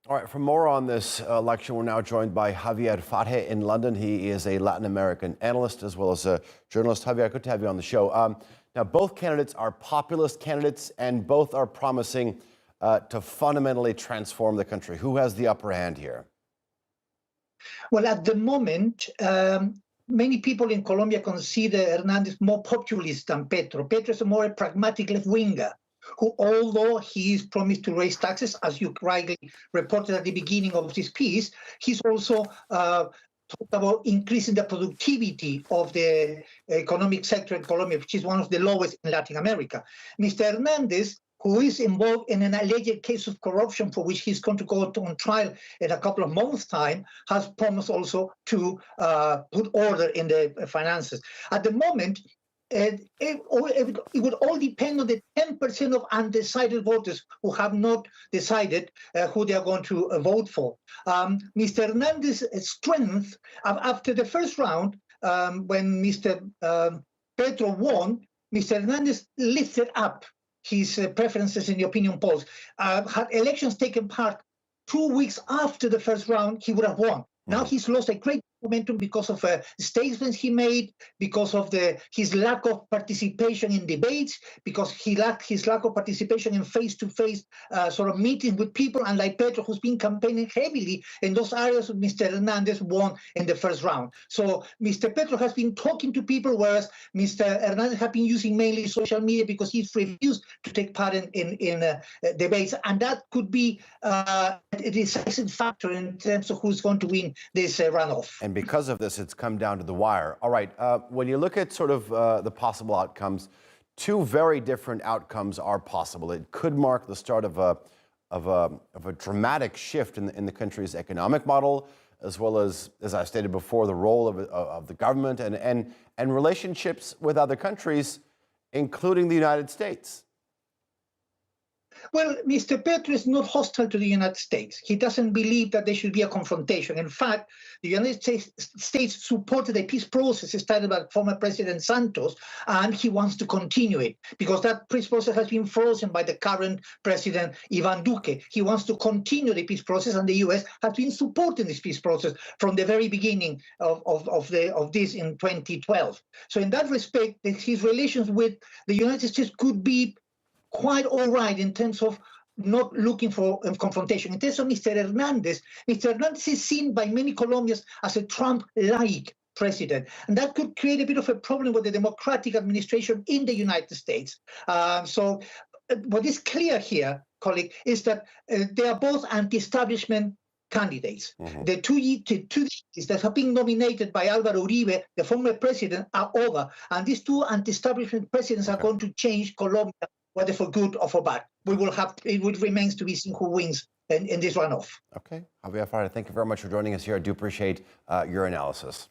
All right, for more on this election, we're now joined by Javier Farje in London. He is a Latin American analyst as well as a journalist. Javier, good to have you on the show. Now, both candidates are populist candidates, and both are promising to fundamentally transform the country. Who has the upper hand here? Well, at the moment, many people in Colombia consider Hernandez more populist than Petro. Petro is a more pragmatic left-winger, who, although he's promised to raise taxes, as you rightly reported at the beginning of this piece, he's also talked about increasing the productivity of the economic sector in Colombia, which is one of the lowest in Latin America. Mr. Hernandez, who is involved in an alleged case of corruption for which he's going to go on trial in a couple of months' time, has promised also to put order in the finances. At the moment, it would all depend on the 10% of undecided voters who have not decided who they are going to vote for. Mr. Hernandez's strength, after the first round, when Mr. Petro won, Mr. Hernandez lifted up his preferences in the opinion polls. Had elections taken part 2 weeks after the first round, he would have won. Now he's lost a great momentum because of statements he made, because of his lack of participation in debates, because his lack of participation in face-to-face sort of meetings with people, unlike Petro, who's been campaigning heavily in those areas Mr. Hernandez won in the first round. So Mr. Petro has been talking to people, whereas Mr. Hernandez has been using mainly social media because he's refused to take part in debates. And that could be a decisive factor in terms of who's going to win this runoff. And because of this, it's come down to the wire. All right, when you look at sort of the possible outcomes, two very different outcomes are possible. It could mark the start of a dramatic shift in the country's economic model, as well as I stated before, the role of the government and relationships with other countries, including the United States. Well, Mr. Petro is not hostile to the United States. He doesn't believe that there should be a confrontation. In fact, the United States supported a peace process started by former President Santos, and he wants to continue it because that peace process has been frozen by the current President Ivan Duque. He wants to continue the peace process, and the U.S. has been supporting this peace process from the very beginning of this in 2012. So in that respect, his relations with the United States could be quite all right in terms of not looking for confrontation. In terms of Mr. Hernandez is seen by many Colombians as a Trump-like president, and that could create a bit of a problem with the Democratic administration in the United States. So what is clear here, colleague, is that they are both anti-establishment candidates. The two years that have been nominated by Álvaro Uribe, the former president, are over, and these two anti-establishment presidents are going to change Colombia, whether for good or for bad. It remains to be seen who wins in this runoff. Okay, Javier Farje, thank you very much for joining us here. I do appreciate your analysis.